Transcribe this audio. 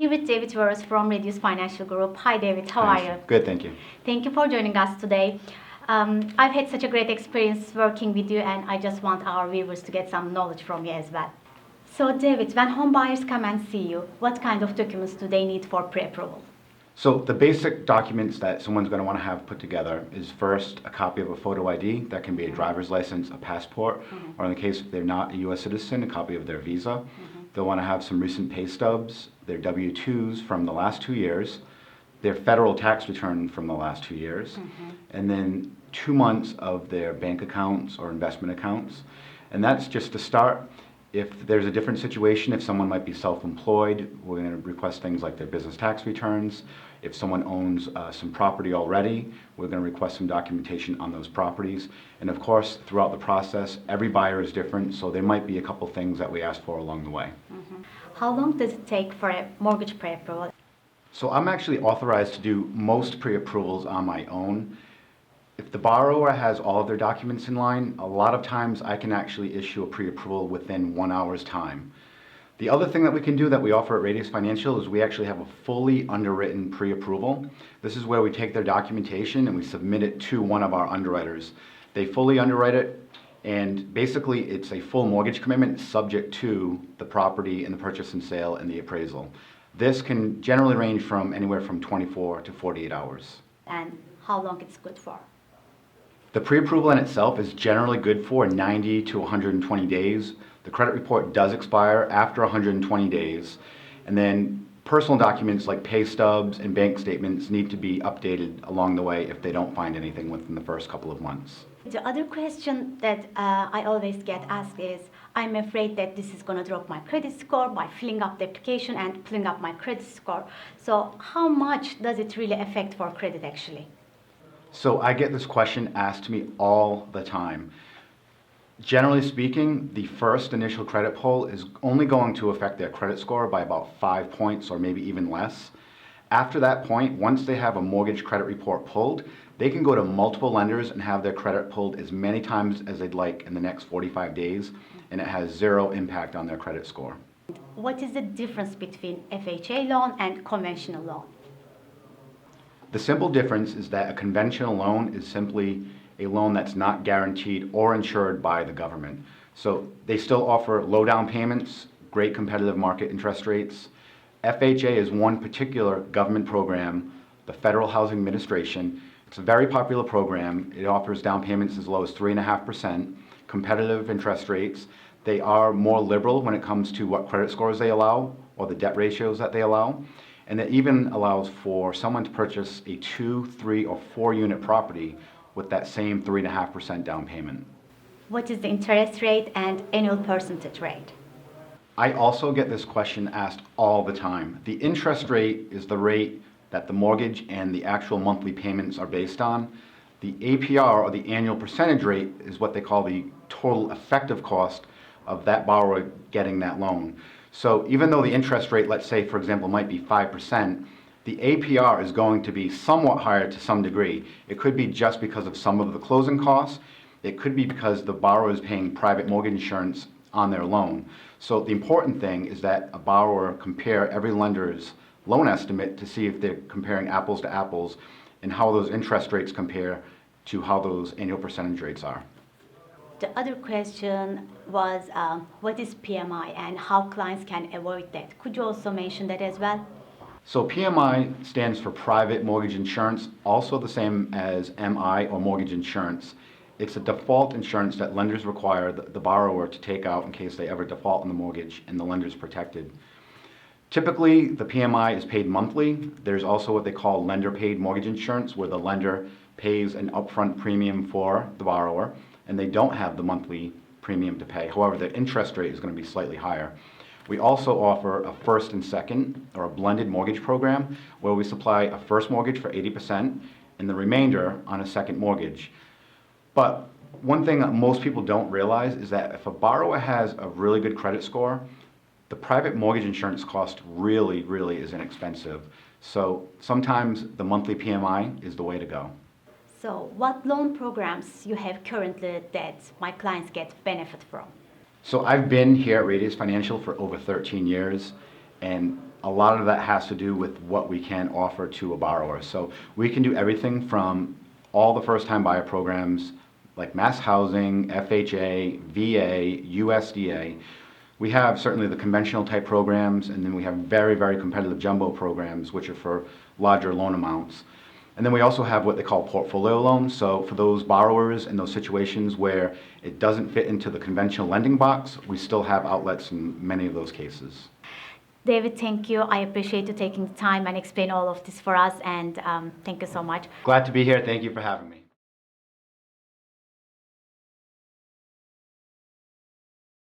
With David Veros from Radius Financial Group. Hi David, how are you? Good, thank you. Thank you for joining us today. I've had such a great experience working with you, and I just want our viewers to get some knowledge from you as well. So David, when home buyers come and see you, what kind of documents do they need for pre-approval? So the basic documents that someone's going to want to have put together is first a copy of a photo ID. That can be a driver's license, a passport, or in the case if they're not a U.S. citizen, a copy of their visa. They'll want to have some recent pay stubs, their W-2s from the last 2 years, their federal tax return from the last 2 years, and then 2 months of their bank accounts or investment accounts. And that's just to start. If there's a different situation, if someone might be self-employed, we're going to request things like their business tax returns. If someone owns some property already, we're going to request some documentation on those properties. And of course, throughout the process, every buyer is different, so there might be a couple things that we ask for along the way. How long does it take for a mortgage pre-approval? So I'm actually authorized to do most pre-approvals on my own. If the borrower has all of their documents in line, a lot of times I can actually issue a pre-approval within 1 hour's time. The other thing that we can do that we offer at Radius Financial is we actually have a fully underwritten pre-approval. This is where we take their documentation and we submit it to one of our underwriters. They fully underwrite it, and basically it's a full mortgage commitment subject to the property and the purchase and sale and the appraisal. This can generally range from anywhere from 24 to 48 hours. And how long it's good for? The pre-approval in itself is generally good for 90 to 120 days. The credit report does expire after 120 days. And then personal documents like pay stubs and bank statements need to be updated along the way if they don't find anything within the first couple of months. The other question that I always get asked is, I'm afraid that this is going to drop my credit score by filling up the application and pulling up my credit score. So how much does it really affect for credit actually? So I get this question asked to me all the time. Generally speaking, the first initial credit pull is only going to affect their credit score by about 5 points or maybe even less. After that point, once they have a mortgage credit report pulled, they can go to multiple lenders and have their credit pulled as many times as they'd like in the next 45 days, and it has zero impact on their credit score. What is the difference between FHA loan and conventional loan? The simple difference is that a conventional loan is simply a loan that's not guaranteed or insured by the government. So they still offer low down payments, great competitive market interest rates. FHA is one particular government program, the Federal Housing Administration. It's a very popular program. It offers down payments as low as 3.5%, competitive interest rates. They are more liberal when it comes to what credit scores they allow or the debt ratios that they allow. And it even allows for someone to purchase a 2, 3, or 4 unit property with that same 3.5% down payment. What is the interest rate and annual percentage rate? I also get this question asked all the time. The interest rate is the rate that the mortgage and the actual monthly payments are based on. The APR, or the annual percentage rate, is what they call the total effective cost of that borrower getting that loan. So even though the interest rate, let's say, for example, might be 5%, the APR is going to be somewhat higher to some degree. It could be just because of some of the closing costs. It could be because the borrower is paying private mortgage insurance on their loan. So the important thing is that a borrower compare every lender's loan estimate to see if they're comparing apples to apples and how those interest rates compare to how those annual percentage rates are. The other question was, what is PMI and how clients can avoid that? Could you also mention that as well? So PMI stands for private mortgage insurance, also the same as MI or mortgage insurance. It's a default insurance that lenders require the borrower to take out in case they ever default on the mortgage, and the lender's protected. Typically, the PMI is paid monthly. There's also what they call lender-paid mortgage insurance, where the lender pays an upfront premium for the borrower, and they don't have the monthly premium to pay. However, the interest rate is going to be slightly higher. We also offer a first and second, or a blended mortgage program, where we supply a first mortgage for 80% and the remainder on a second mortgage. But one thing that most people don't realize is that if a borrower has a really good credit score, the private mortgage insurance cost really is inexpensive. So sometimes the monthly PMI is the way to go. So what loan programs you have currently that my clients get benefit from? So I've been here at Radius Financial for over 13 years, and a lot of that has to do with what we can offer to a borrower. So we can do everything from all the first-time buyer programs like mass housing, FHA, VA, USDA. We have certainly the conventional type programs, and then we have very, very competitive jumbo programs, which are for larger loan amounts. And then we also have what they call portfolio loans. So for those borrowers in those situations where it doesn't fit into the conventional lending box, we still have outlets in many of those cases. David, thank you. I appreciate you taking the time and explain all of this for us, and thank you so much. Glad to be here. Thank you for having me.